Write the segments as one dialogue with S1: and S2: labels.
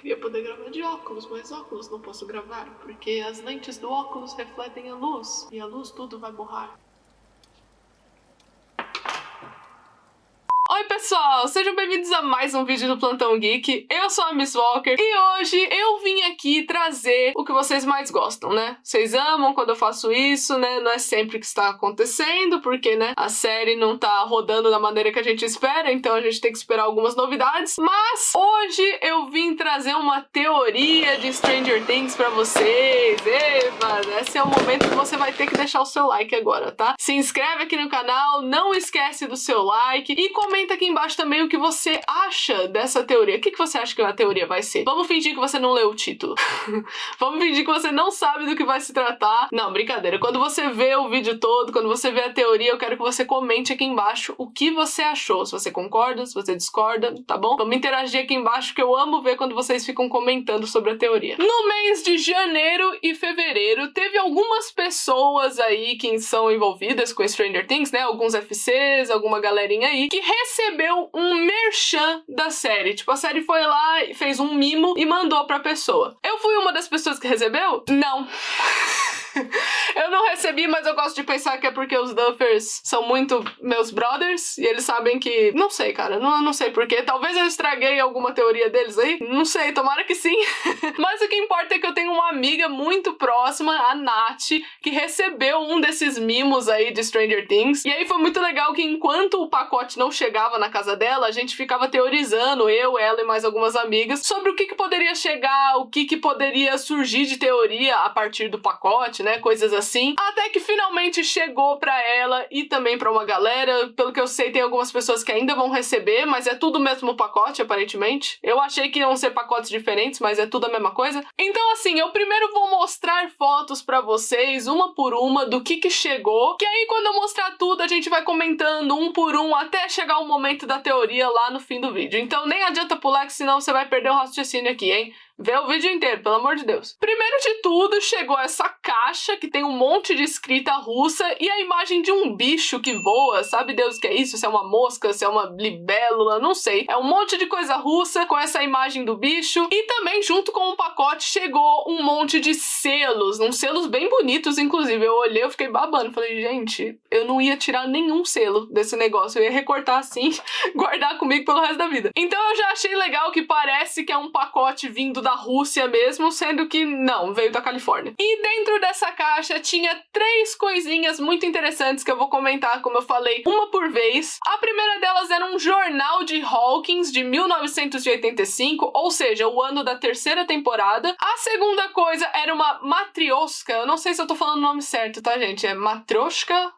S1: Queria poder gravar de óculos, mas óculos não posso gravar, porque as lentes do óculos refletem a luz, e a luz tudo vai borrar. Oi pessoal, sejam bem-vindos a mais um vídeo do Plantão Geek. Eu sou a Miss Walker e hoje eu vim aqui trazer o que vocês mais gostam, né? Vocês amam quando eu faço isso, né? Não é sempre que está acontecendo, porque, né, a série não tá rodando da maneira que a gente espera, então a gente tem que esperar algumas novidades. Mas hoje eu vim trazer uma teoria de Stranger Things pra vocês. Eva, esse é o momento que você vai ter que deixar o seu like agora, tá? Se inscreve aqui no canal, não esquece do seu like e comenta aqui embaixo também o que você acha dessa teoria. O que você acha que a teoria vai ser? Vamos fingir que você não leu o título. Vamos fingir que você não sabe do que vai se tratar. Não, brincadeira. Quando você vê o vídeo todo, quando você vê a teoria, eu quero que você comente aqui embaixo o que você achou. Se você concorda, se você discorda, tá bom? Vamos interagir aqui embaixo, que eu amo ver quando vocês ficam comentando sobre a teoria. No mês de janeiro e fevereiro, teve algumas pessoas aí que são envolvidas com Stranger Things, né? Alguns FCs, alguma galerinha aí, que recebeu um merchan da série. Tipo, a série foi lá e fez um mimo e mandou pra pessoa. Eu fui uma das pessoas que recebeu? Não. Eu não recebi, mas eu gosto de pensar que é porque os Duffers são muito meus brothers e eles sabem que... Não sei, cara. Não sei porquê. Talvez eu estraguei alguma teoria deles aí. Não sei, tomara que sim. Mas o que importa é que eu tenho uma amiga muito próxima, a Nath, que recebeu um desses mimos aí de Stranger Things. E aí foi muito legal que enquanto o pacote não chegava na casa dela, a gente ficava teorizando, eu, ela e mais algumas amigas, sobre o que poderia chegar, o que poderia surgir de teoria a partir do pacote, né? Coisas assim. Até que finalmente chegou pra ela e também pra uma galera. Pelo que eu sei, tem algumas pessoas que ainda vão receber, mas é tudo o mesmo pacote, aparentemente. Eu achei que iam ser pacotes diferentes, mas é tudo a mesma coisa. Então, assim, eu primeiro vou mostrar fotos pra vocês, uma por uma, do que chegou. Que aí, quando eu mostrar tudo, a gente vai comentando um por um até chegar o momento da teoria lá no fim do vídeo. Então, nem adianta pular, que senão você vai perder o raciocínio aqui, hein? Vê o vídeo inteiro, pelo amor de Deus. Primeiro de tudo, chegou essa caixa que tem um monte de escrita russa e a imagem de um bicho que voa. Sabe Deus o que é isso? Se é uma mosca, se é uma libélula, não sei. É um monte de coisa russa com essa imagem do bicho. E também, junto com o pacote, chegou um monte de selos. Uns selos bem bonitos, inclusive. Eu olhei, eu fiquei babando. Falei, gente, eu não ia tirar nenhum selo desse negócio. Eu ia recortar assim, guardar comigo pelo resto da vida. Então eu já achei legal que parece que é um pacote vindo da Rússia mesmo, sendo que não, veio da Califórnia. E dentro dessa caixa tinha 3 coisinhas muito interessantes que eu vou comentar, como eu falei, uma por vez. A primeira delas era um jornal de Hawkins de 1985, ou seja, o ano da 3ª temporada. A segunda coisa era uma matrioska, eu não sei se eu tô falando o nome certo, tá, gente? É matrioska?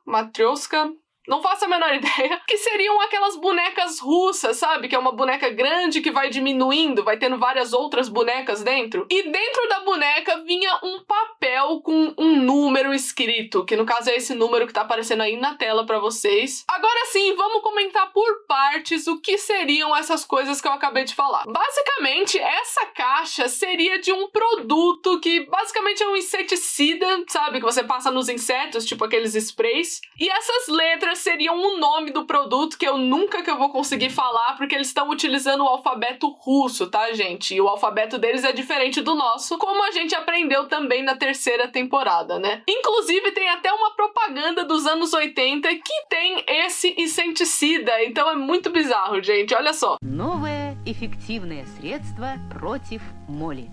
S1: Não faço a menor ideia. Que seriam aquelas bonecas russas, sabe? Que é uma boneca grande que vai diminuindo, vai tendo várias outras bonecas dentro. E dentro da boneca vinha um papel com um número escrito, que no caso é esse número que tá aparecendo aí na tela pra vocês. Agora sim, vamos comentar por partes o que seriam essas coisas que eu acabei de falar. Basicamente, essa caixa seria de um produto que basicamente é um inseticida, sabe? Que você passa nos insetos, tipo aqueles sprays. E essas letras seriam o nome do produto que eu nunca vou conseguir falar, porque eles estão utilizando o alfabeto russo, tá, gente? E o alfabeto deles é diferente do nosso, como a gente aprendeu também na 3ª temporada, né? Inclusive, tem até uma propaganda dos anos 80 que tem esse inseticida, então é muito bizarro, gente, olha só.
S2: Новое эффективное средство против моли.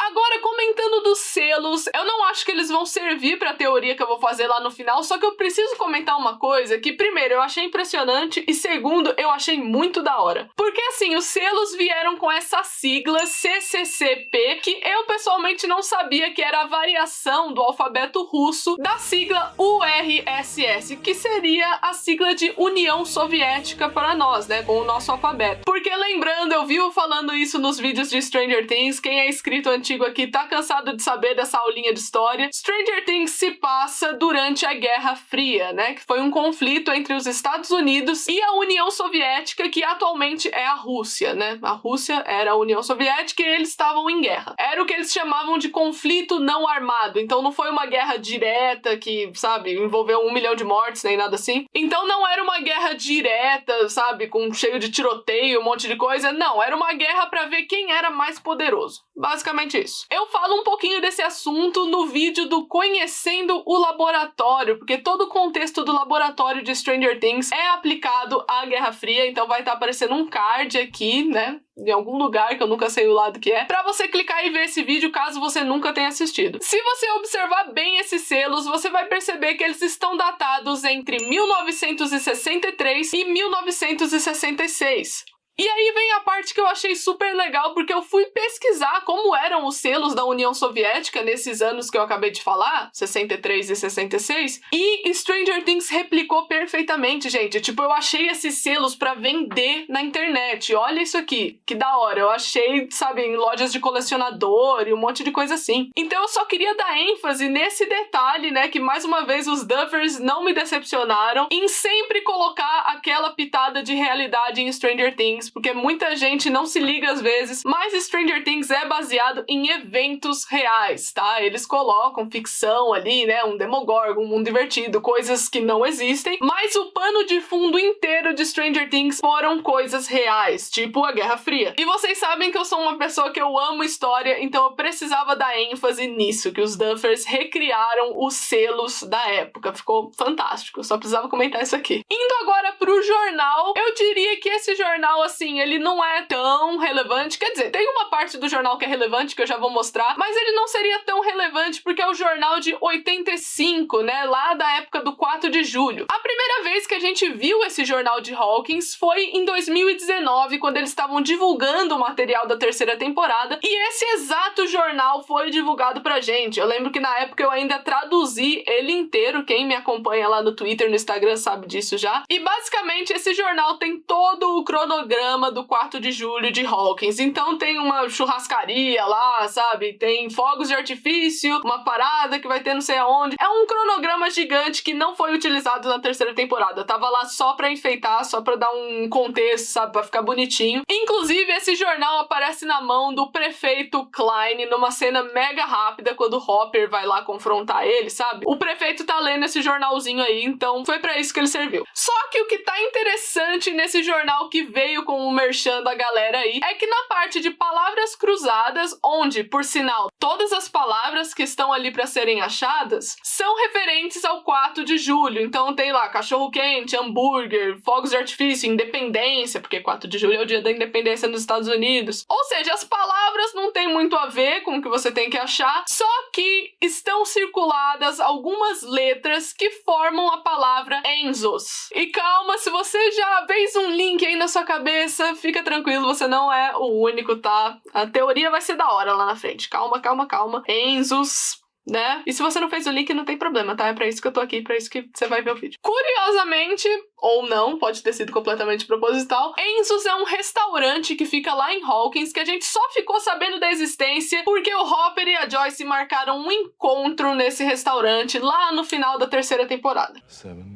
S1: Agora, comentando dos selos, eu não acho que eles vão servir pra teoria que eu vou fazer lá no final, só que eu preciso comentar uma coisa que, primeiro, eu achei impressionante e, segundo, eu achei muito da hora. Porque, assim, os selos vieram com essa sigla CCCP, que eu, pessoalmente, não sabia que era a variação do alfabeto russo da sigla URSS, que seria a sigla de União Soviética para nós, né, com o nosso alfabeto. Porque, lembrando, eu vivo falando isso nos vídeos de Stranger Things, quem é inscrito antigo aqui tá cansado de saber dessa aulinha de história. Stranger Things se passa durante a Guerra Fria, né? Que foi um conflito entre os Estados Unidos e a União Soviética, que atualmente é a Rússia, né? A Rússia era a União Soviética e eles estavam em guerra. Era o que eles chamavam de conflito não armado. Então não foi uma guerra direta que, sabe, envolveu 1 milhão de de mortes, nem nada assim. Então não era uma guerra direta, sabe, com cheio de tiroteio, um monte de coisa. Não, era uma guerra pra ver quem era mais poderoso. Basicamente isso. Eu falo um pouquinho desse assunto no vídeo do Conhecendo o Laboratório, porque todo o contexto do laboratório de Stranger Things é aplicado à Guerra Fria, então vai estar aparecendo um card aqui, né, em algum lugar que eu nunca sei o lado que é, pra você clicar e ver esse vídeo caso você nunca tenha assistido. Se você observar bem esses selos, você vai perceber que eles estão datados entre 1963 e 1966. E aí vem a parte que eu achei super legal, porque eu fui pesquisar como eram os selos da União Soviética nesses anos que eu acabei de falar, 63 e 66, e Stranger Things replicou perfeitamente, gente. Tipo, eu achei esses selos pra vender na internet. Olha isso aqui, que da hora. Eu achei, sabe, em lojas de colecionador e um monte de coisa assim. Então eu só queria dar ênfase nesse detalhe, né, que mais uma vez os Duffers não me decepcionaram em sempre colocar aquela pitada de realidade em Stranger Things, porque muita gente não se liga às vezes, mas Stranger Things é baseado em eventos reais, tá? Eles colocam ficção ali, né? Um Demogorgon, um mundo divertido, coisas que não existem, mas o pano de fundo inteiro de Stranger Things foram coisas reais, tipo a Guerra Fria. E vocês sabem que eu sou uma pessoa que eu amo história, então eu precisava dar ênfase nisso, que os Duffers recriaram os selos da época. Ficou fantástico, eu só precisava comentar isso aqui. Indo agora pro jornal, eu diria que esse jornal, assim, ele não é tão relevante. Quer dizer, tem uma parte do jornal que é relevante, que eu já vou mostrar, mas ele não seria tão relevante porque é o jornal de 85, né, lá da época do 4 de julho. A primeira vez que a gente viu esse jornal de Hawkins foi em 2019, quando eles estavam divulgando o material da terceira temporada, e esse exato jornal foi divulgado pra gente. Eu lembro que na época eu ainda traduzi ele inteiro, quem me acompanha lá no Twitter, no Instagram sabe disso já, e basicamente esse jornal tem todo o cronograma do 4 de julho de Hawkins. Então tem uma churrascaria lá, sabe? Tem fogos de artifício, uma parada que vai ter não sei aonde. É um cronograma gigante que não foi utilizado na terceira temporada. Tava lá só pra enfeitar, só pra dar um contexto, sabe? Pra ficar bonitinho. Inclusive, esse jornal aparece na mão do prefeito Klein numa cena mega rápida, quando o Hopper vai lá confrontar ele, sabe? O prefeito tá lendo esse jornalzinho aí, então foi pra isso que ele serviu. Só que o que tá interessante nesse jornal que veio com o merchan da galera aí é que na parte de palavras cruzadas, onde, por sinal, todas as palavras que estão ali para serem achadas são referentes ao 4 de julho. Então tem lá cachorro-quente, hambúrguer, fogos de artifício, independência, porque 4 de julho é o dia da independência nos Estados Unidos. Ou seja, as palavras não tem muito a ver com o que você tem que achar, só que estão circuladas algumas letras que formam a palavra Enzos. E calma, se você já fez um link aí na sua cabeça, fica tranquilo, você não é o único, tá? A teoria vai ser da hora lá na frente. Calma, calma, calma. Enzos, né? E se você não fez o link, não tem problema, tá? É pra isso que eu tô aqui, pra isso que você vai ver o vídeo. Curiosamente, ou não, pode ter sido completamente proposital, Enzos é um restaurante que fica lá em Hawkins, que a gente só ficou sabendo da existência porque o Hopper e a Joyce marcaram um encontro nesse restaurante lá no final da terceira temporada.
S3: 7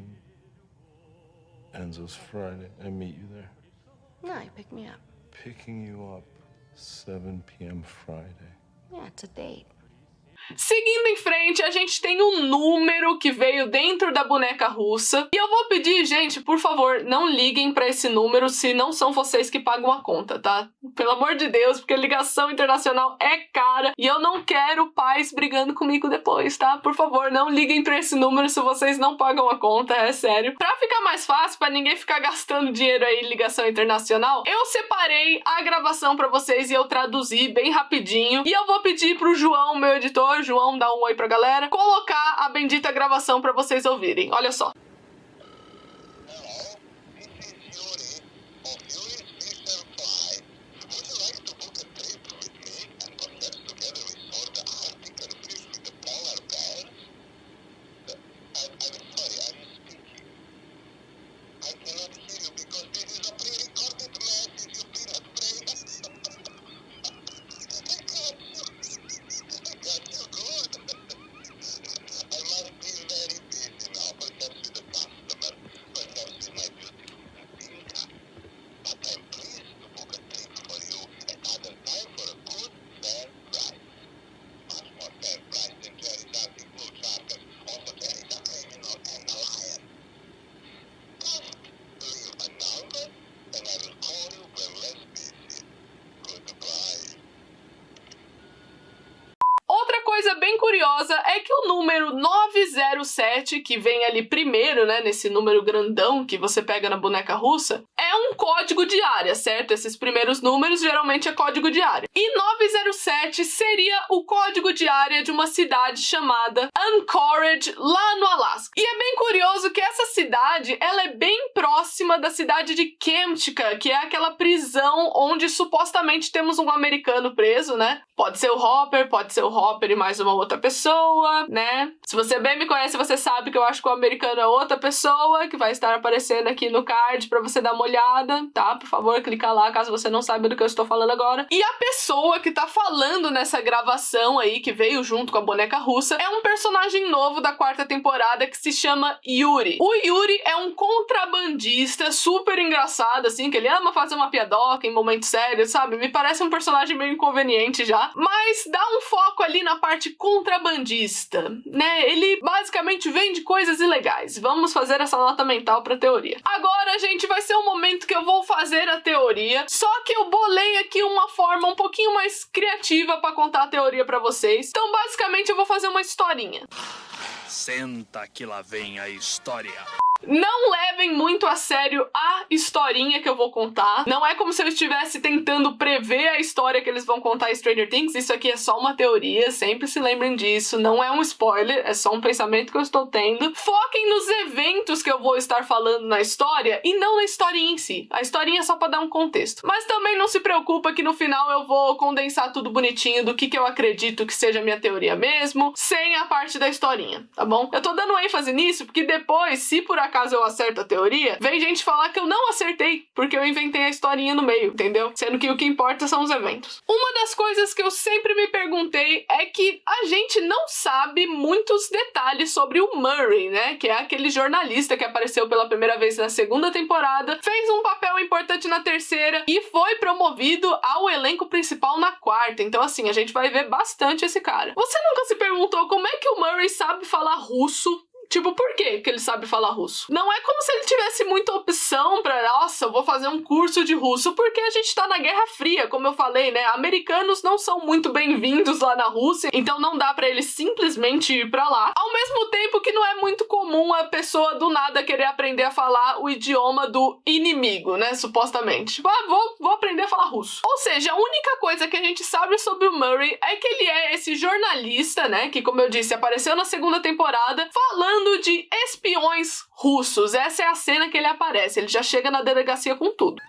S3: Enzos Friday. I meet you there.
S4: No, you pick me up.
S3: Picking you up 7 p.m. Friday.
S4: Yeah, it's a date.
S1: Seguindo em frente, a gente tem um número que veio dentro da boneca russa. E eu vou pedir, gente, por favor, não liguem pra esse número se não são vocês que pagam a conta, tá? Pelo amor de Deus, porque ligação internacional é cara e eu não quero pais brigando comigo depois, tá? Por favor, não liguem pra esse número se vocês não pagam a conta, é sério. Pra ficar mais fácil, pra ninguém ficar gastando dinheiro aí em ligação internacional, eu separei a gravação pra vocês e eu traduzi bem rapidinho. E eu vou pedir pro João, meu editor, João, dá um oi pra galera, colocar a bendita gravação pra vocês ouvirem. Olha só. número 907, que vem ali primeiro, né, nesse número grandão que você pega na boneca russa, é um código de área, certo? Esses primeiros números geralmente é código de área. E 907 seria o código de área de uma cidade chamada Anchorage, lá no Alasca. E é bem curioso que essa cidade, ela é bem próxima da cidade de Kamchatka, que é aquela prisão onde supostamente temos um americano preso, né? Pode ser o Hopper e mais uma outra pessoa, né? Se você bem me conhece, você sabe que eu acho que o americano é outra pessoa, que vai estar aparecendo aqui no card pra você dar uma olhada, tá? Por favor, clica lá, caso você não saiba do que eu estou falando agora. E a pessoa que tá falando nessa gravação aí, que veio junto com a boneca russa, é um personagem novo da 4ª temporada que se chama Yuri. O Yuri é um contrabandista super engraçado, assim, que ele ama fazer uma piadoca em momentos sérios, sabe? Me parece um personagem meio inconveniente já, mas dá um foco ali na parte contrabandista, né? Ele basicamente vende coisas ilegais. Vamos fazer essa nota mental pra teoria. Agora, gente, vai ser um momento que eu vou fazer a teoria, só que eu bolei aqui uma forma um pouquinho mais criativa pra contar a teoria pra vocês. Então, basicamente, eu vou fazer uma historinha.
S5: Senta que lá vem a história.
S1: Não levem muito a sério a historinha que eu vou contar. Não é como se eu estivesse tentando prever a história que eles vão contar em Stranger Things. Isso aqui é só uma teoria, sempre se lembrem disso. Não é um spoiler, é só um pensamento que eu estou tendo. Foquem nos eventos que eu vou estar falando na história e não na historinha em si. A historinha é só pra dar um contexto. Mas também não se preocupa que no final eu vou condensar tudo bonitinho do que eu acredito que seja a minha teoria mesmo, sem a parte da historinha, tá bom? Eu tô dando ênfase nisso porque depois, se por acaso eu acerto a teoria, vem gente falar que eu não acertei, porque eu inventei a historinha no meio, entendeu? Sendo que o que importa são os eventos. Uma das coisas que eu sempre me perguntei é que a gente não sabe muitos detalhes sobre o Murray, né? Que é aquele jornalista que apareceu pela primeira vez na 2ª temporada, fez um papel importante na 3ª e foi promovido ao elenco principal na 4ª. Então, assim, a gente vai ver bastante esse cara. Você nunca se perguntou como é que o Murray sabe falar russo? Tipo, por que ele sabe falar russo? Não é como se ele tivesse muita opção pra, nossa, eu vou fazer um curso de russo, porque a gente tá na Guerra Fria, como eu falei, né? Americanos não são muito bem-vindos lá na Rússia, então não dá pra ele simplesmente ir pra lá. Ao mesmo tempo que não é muito comum a pessoa do nada querer aprender a falar o idioma do inimigo, né? Supostamente. Tipo, vou aprender a falar russo. Ou seja, a única coisa que a gente sabe sobre o Murray é que ele é esse jornalista, né? Que, como eu disse, apareceu na 2ª temporada, falando de espiões russos. Essa é a cena que ele aparece. Ele já chega na delegacia com tudo.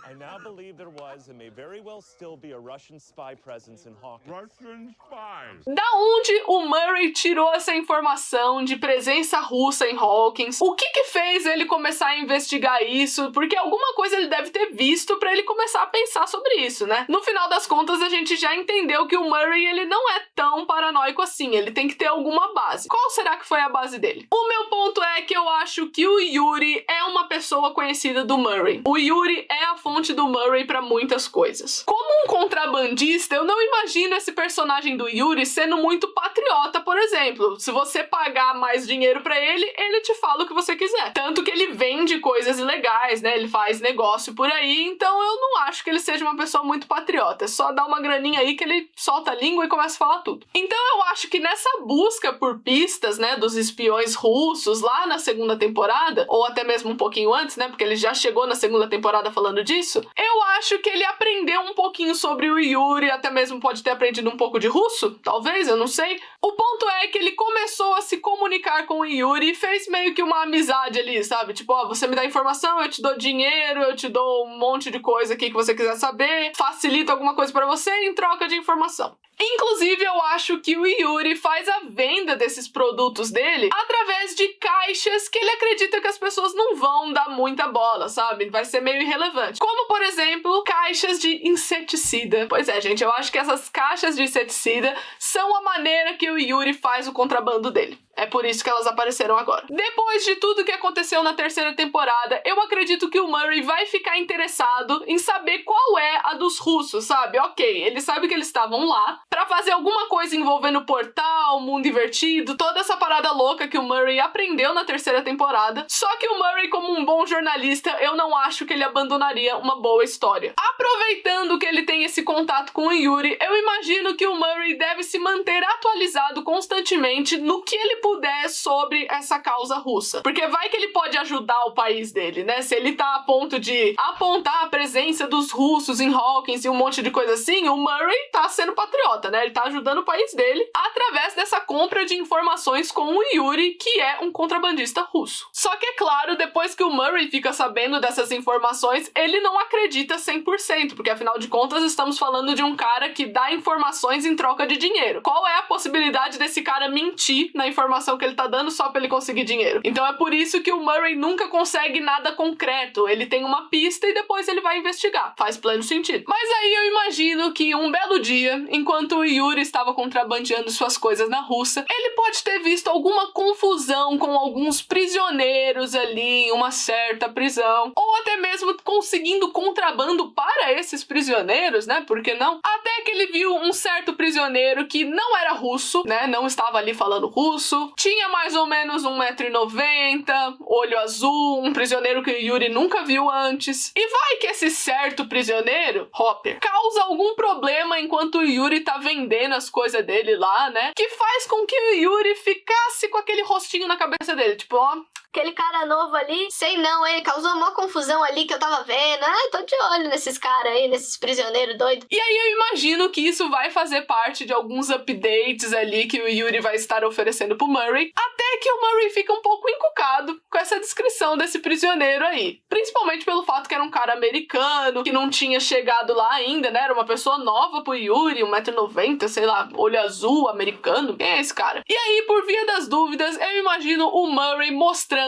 S6: I now believe there was and may very well still be a Russian spy presence in Hawkins.
S3: Russian spies.
S1: Da onde o Murray tirou essa informação de presença russa em Hawkins? O que fez ele começar a investigar isso? Porque alguma coisa ele deve ter visto pra ele começar a pensar sobre isso, né? No final das contas, a gente já entendeu que o Murray, ele não é tão paranoico assim. Ele tem que ter alguma base. Qual será que foi a base dele? O meu ponto é que eu acho que o Yuri é uma pessoa conhecida do Murray. O Yuri é a fonte do Murray pra muitas coisas. Como um contrabandista, eu não imagino esse personagem do Yuri sendo muito patriota, por exemplo. Se você pagar mais dinheiro pra ele, ele te fala o que você quiser. Tanto que ele vende coisas ilegais, né? Ele faz negócio por aí, então eu não acho que ele seja uma pessoa muito patriota. É só dar uma graninha aí que ele solta a língua e começa a falar tudo. Então eu acho que nessa busca por pistas, né, dos espiões russos lá na 2ª temporada, ou até mesmo um pouquinho antes, né, porque ele já chegou na 2ª temporada falando disso, eu acho que ele aprendeu um pouquinho sobre o Yuri, até mesmo pode ter aprendido um pouco de russo, talvez, eu não sei. O ponto é que ele começou a se comunicar com o Yuri e fez meio que uma amizade ali, sabe? Tipo, ó, você me dá informação, eu te dou dinheiro, eu te dou um monte de coisa aqui que você quiser saber, facilita alguma coisa pra você em troca de informação. Inclusive, eu acho que o Yuri faz a venda desses produtos dele através de caixas que ele acredita que as pessoas não vão dar muita bola, sabe? Vai ser meio irrelevante. Como, por exemplo, caixas de inseticida. Pois é, gente, eu acho que essas caixas de inseticida são a maneira que o Yuri faz o contrabando dele. É por isso que elas apareceram agora. Depois de tudo que aconteceu na terceira temporada, eu acredito que o Murray vai ficar interessado em saber qual é a dos russos, sabe? Ok, ele sabe que eles estavam lá pra fazer alguma coisa envolvendo o portal, mundo invertido, toda essa parada louca que o Murray aprendeu na terceira temporada. Só que o Murray, como um bom jornalista, eu não acho que ele abandonaria uma boa história. Aproveitando que ele tem esse contato com o Yuri, eu imagino que o Murray deve se manter atualizado constantemente no que ele puder sobre essa causa russa. Porque vai que ele pode ajudar o país dele, né? Se ele tá a ponto de apontar a presença dos russos em Hawkins e um monte de coisa assim, o Murray tá sendo patriota, né? Ele tá ajudando o país dele através dessa compra de informações com o Yuri, que é um contrabandista russo. Só que é claro, depois que o Murray fica sabendo dessas informações, ele não acredita 100%, porque afinal de contas estamos falando de um cara que dá informações em troca de dinheiro. Qual é a possibilidade desse cara mentir na informação que ele tá dando só pra ele conseguir dinheiro? Então é por isso que o Murray nunca consegue nada concreto. Ele tem uma pista e depois ele vai investigar. Faz pleno sentido. Mas aí eu imagino que um belo dia, enquanto o Yuri estava contrabandeando suas coisas na Rússia, ele pode ter visto alguma confusão com alguns prisioneiros ali em uma certa prisão, ou até mesmo conseguindo contrabando para esses prisioneiros, né? Por que não? Até que ele viu um certo prisioneiro que não era russo, né? Não estava ali falando russo, tinha mais ou menos 1,90 m, olho azul, um prisioneiro que o Yuri nunca viu antes. E vai que esse certo prisioneiro, Hopper, causa algum problema enquanto o Yuri tá vendendo as coisas dele lá, né? Que faz com que o Yuri ficasse com aquele rostinho na cabeça dele, tipo, ó,
S7: aquele cara novo ali, sei não, ele causou uma confusão ali que eu tava vendo. Ah, tô de olho nesses caras aí, nesses prisioneiros doidos.
S1: E aí eu imagino que isso vai fazer parte de alguns updates ali que o Yuri vai estar oferecendo pro Murray, até que o Murray fica um pouco encucado com essa descrição desse prisioneiro aí. Principalmente pelo fato que era um cara americano, que não tinha chegado lá ainda, né? Era uma pessoa nova pro Yuri, 1,90 m, sei lá, olho azul, americano. Quem é esse cara? E aí, por via das dúvidas, eu imagino o Murray mostrando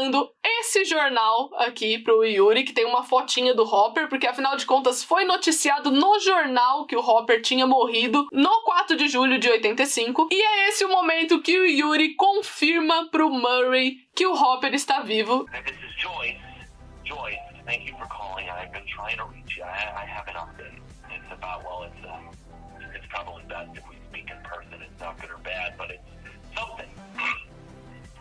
S1: esse jornal aqui pro Yuri, que tem uma fotinha do Hopper, porque afinal de contas foi noticiado no jornal que o Hopper tinha morrido no 4 de julho de 85, e é esse o momento que o Yuri confirma pro Murray que o Hopper está vivo.
S8: This is Joyce. Joyce, thank you for calling. I've been trying to reach you. I have an update. It's about, well, it's probably best if we speak in person. It's not good or bad, but it's something.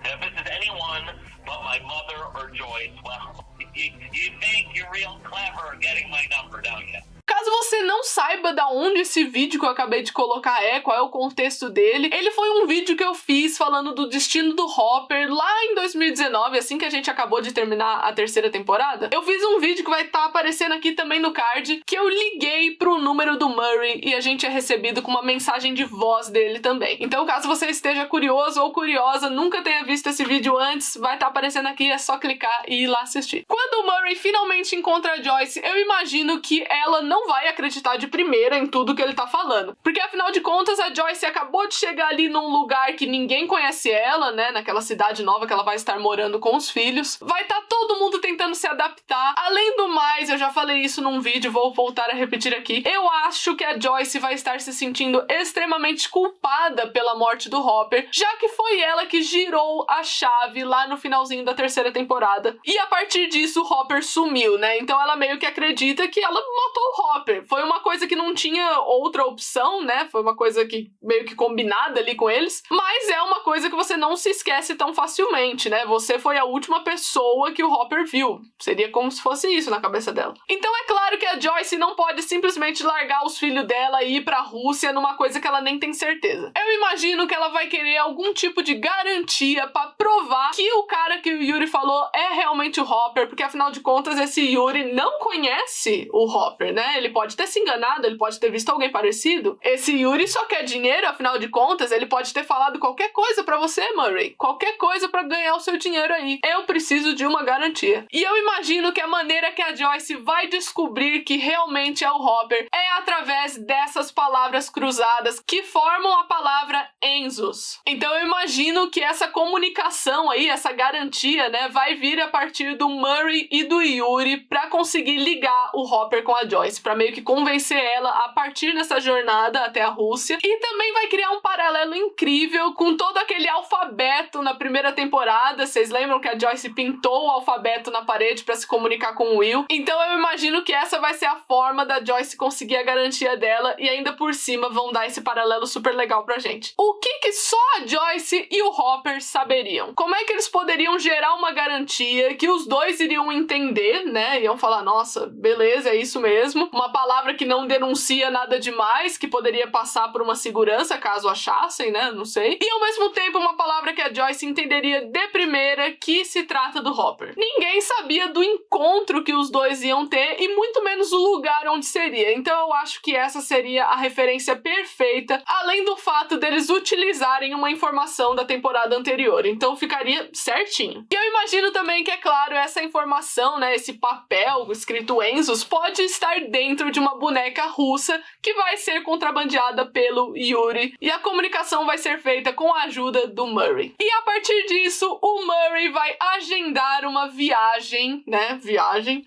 S8: If this is anyone but my mother or Joyce, well, you think you're real clever getting my number, don't you?
S1: Caso você não saiba da onde esse vídeo que eu acabei de colocar qual é o contexto dele, ele foi um vídeo que eu fiz falando do destino do Hopper lá em 2019, assim que a gente acabou de terminar a terceira temporada. Eu fiz um vídeo que vai estar aparecendo aqui também no card, que eu liguei pro número do Murray e a gente é recebido com uma mensagem de voz dele também. Então, caso você esteja curioso ou curiosa, nunca tenha visto esse vídeo antes, vai estar aparecendo aqui, é só clicar e ir lá assistir. Quando o Murray finalmente encontra a Joyce, eu imagino que ela não vai acreditar de primeira em tudo que ele tá falando. Porque, afinal de contas, a Joyce acabou de chegar ali num lugar que ninguém conhece ela, né? Naquela cidade nova que ela vai estar morando com os filhos. Vai estar todo mundo tentando se adaptar. Além do mais, eu já falei isso num vídeo, vou voltar a repetir aqui. Eu acho que a Joyce vai estar se sentindo extremamente culpada pela morte do Hopper, já que foi ela que girou a chave lá no finalzinho da terceira temporada. E a partir disso, o Hopper sumiu, né? Então ela meio que acredita que ela matou o Hopper. Foi uma coisa que não tinha outra opção, né? Foi uma coisa que meio que combinada ali com eles. Mas é uma coisa que você não se esquece tão facilmente, né? Você foi a última pessoa que o Hopper viu. Seria como se fosse isso na cabeça dela. Então é claro que a Joyce não pode simplesmente largar os filhos dela e ir pra Rússia numa coisa que ela nem tem certeza. Eu imagino que ela vai querer algum tipo de garantia pra provar que o cara que o Yuri falou é realmente o Hopper, porque afinal de contas esse Yuri não conhece o Hopper, né? Ele pode ter se enganado, ele pode ter visto alguém parecido. Esse Yuri só quer dinheiro, afinal de contas, ele pode ter falado qualquer coisa pra você, Murray. Qualquer coisa pra ganhar o seu dinheiro aí. Eu preciso de uma garantia garantia. E eu imagino que a maneira que a Joyce vai descobrir que realmente é o Hopper é através dessas palavras cruzadas que formam a palavra Enzos. Então eu imagino que essa comunicação aí, essa garantia, né, vai vir a partir do Murray e do Yuri pra conseguir ligar o Hopper com a Joyce, pra meio que convencer ela a partir nessa jornada até a Rússia. E também vai criar um paralelo incrível com todo aquele alfabeto na primeira temporada. Vocês lembram que a Joyce pintou o alfabeto na parede pra se comunicar com o Will? Então eu imagino que essa vai ser a forma da Joyce conseguir a garantia dela e ainda por cima vão dar esse paralelo super legal pra gente. O que só a Joyce e o Hopper saberiam? Como é que eles poderiam gerar uma garantia que os dois iriam entender, né? Iam falar, nossa, beleza, é isso mesmo. Uma palavra que não denuncia nada demais, que poderia passar por uma segurança, caso achassem, né? Não sei. E ao mesmo tempo uma palavra que a Joyce entenderia de primeira que se trata do Hopper. Ninguém sabia do encontro que os dois iam ter e muito menos o lugar onde seria. Então eu acho que essa seria a referência perfeita, além do fato deles utilizarem uma informação da temporada anterior. Então ficaria certinho. E eu imagino também que, é claro, essa informação, né, esse papel escrito Enzos, pode estar dentro de uma boneca russa que vai ser contrabandeada pelo Yuri. E a comunicação vai ser feita com a ajuda do Murray. E a partir disso, o Murray vai agendar uma viagem, né,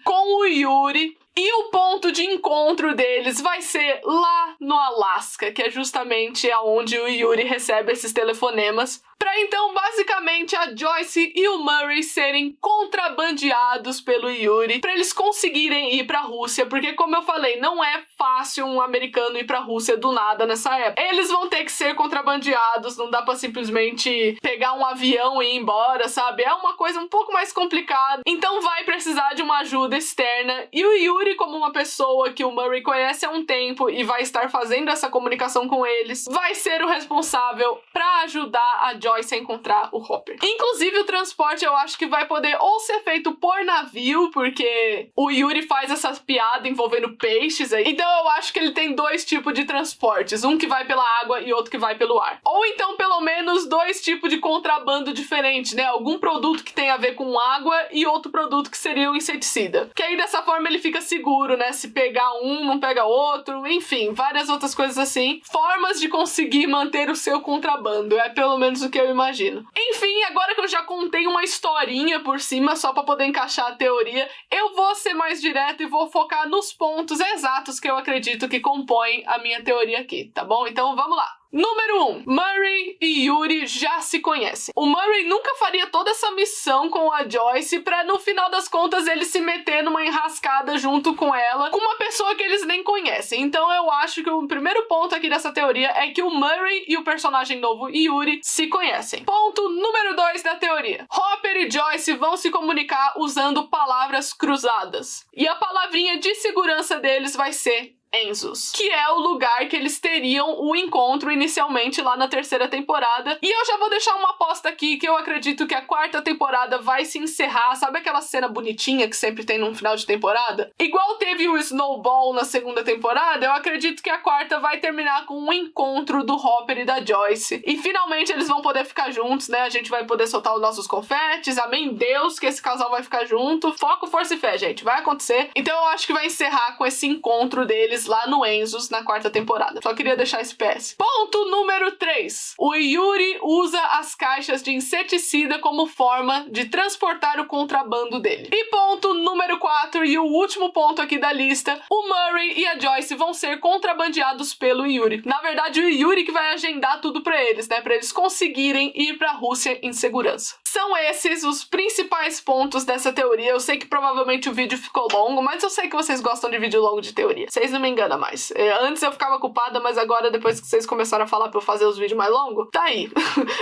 S1: com o Yuri. E o ponto de encontro deles vai ser lá no Alasca, que é justamente aonde o Yuri recebe esses telefonemas, para então, basicamente, a Joyce e o Murray serem contrabandeados pelo Yuri, para eles conseguirem ir para a Rússia, porque, como eu falei, não é fácil um americano ir para a Rússia do nada nessa época. Eles vão ter que ser contrabandeados, não dá para simplesmente pegar um avião e ir embora, sabe? É uma coisa um pouco mais complicada, então vai precisar de uma ajuda externa, e o Yuri, como uma pessoa que o Murray conhece há um tempo e vai estar fazendo essa comunicação com eles, vai ser o responsável para ajudar a Joyce a encontrar o Hopper. Inclusive, o transporte eu acho que vai poder ou ser feito por navio, porque o Yuri faz essa piada envolvendo peixes aí. Então eu acho que ele tem dois tipos de transportes, um que vai pela água e outro que vai pelo ar. Ou então, pelo menos, dois tipos de contrabando diferentes, né? Algum produto que tem a ver com água e outro produto que seria um inseticida. Que aí, dessa forma, ele fica seguro, né? Se pegar um, não pega outro, enfim, várias outras coisas assim. Formas de conseguir manter o seu contrabando, é pelo menos o que eu imagino. Enfim, agora que eu já contei uma historinha por cima, só pra poder encaixar a teoria, eu vou ser mais direto e vou focar nos pontos exatos que eu acredito que compõem a minha teoria aqui, tá bom? Então vamos lá. Número 1. Murray e Yuri já se conhecem. O Murray nunca faria toda essa missão com a Joyce pra, no final das contas, ele se meter numa enrascada junto com ela, com uma pessoa que eles nem conhecem. Então eu acho que o primeiro ponto aqui dessa teoria é que o Murray e o personagem novo Yuri se conhecem. Ponto número 2 da teoria. Hopper e Joyce vão se comunicar usando palavras cruzadas. E a palavrinha de segurança deles vai ser Enzos, que é o lugar que eles teriam o encontro inicialmente lá na terceira temporada. E eu já vou deixar uma aposta aqui que eu acredito que a quarta temporada vai se encerrar, sabe aquela cena bonitinha que sempre tem no final de temporada? Igual teve o Snowball na segunda temporada, eu acredito que a quarta vai terminar com um encontro do Hopper e da Joyce. E finalmente eles vão poder ficar juntos, né? A gente vai poder soltar os nossos confetes, amém Deus que esse casal vai ficar junto. Foco, força e fé, gente, vai acontecer. Então eu acho que vai encerrar com esse encontro deles lá no Enzos na quarta temporada. Só queria deixar esse PS. Ponto número 3. O Yuri usa as caixas de inseticida como forma de transportar o contrabando dele. E ponto número 4, e o último ponto aqui da lista, o Murray e a Joyce vão ser contrabandeados pelo Yuri. Na verdade, o Yuri que vai agendar tudo pra eles, né? Pra eles conseguirem ir pra Rússia em segurança. São esses os principais pontos dessa teoria. Eu sei que provavelmente o vídeo ficou longo, mas eu sei que vocês gostam de vídeo longo de teoria. Vocês não me enganam mais. Antes eu ficava culpada, mas agora, depois que vocês começaram a falar pra eu fazer os vídeos mais longos, tá aí.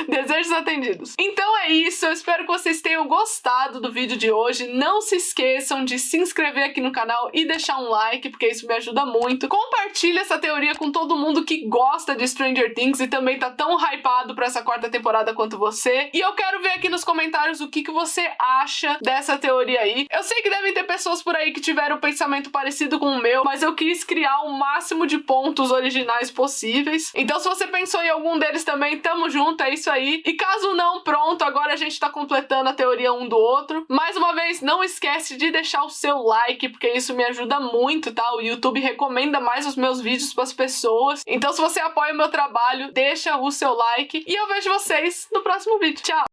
S1: Desejos atendidos. Então é isso. Eu espero que vocês tenham gostado do vídeo de hoje. Não se esqueçam de se inscrever aqui no canal e deixar um like, porque isso me ajuda muito. Compartilha essa teoria com todo mundo que gosta de Stranger Things e também tá tão hypado pra essa quarta temporada quanto você. E eu quero ver aqui nos comentários o que você acha dessa teoria aí. Eu sei que devem ter pessoas por aí que tiveram um pensamento parecido com o meu, mas eu quis criar o máximo de pontos originais possíveis. Então se você pensou em algum deles também, tamo junto, é isso aí. E caso não, pronto, agora a gente tá completando a teoria um do outro. Mais uma vez, não esquece de deixar o seu like, porque isso me ajuda muito, tá? O YouTube recomenda mais os meus vídeos pras pessoas. Então se você apoia o meu trabalho, deixa o seu like. E eu vejo vocês no próximo vídeo. Tchau!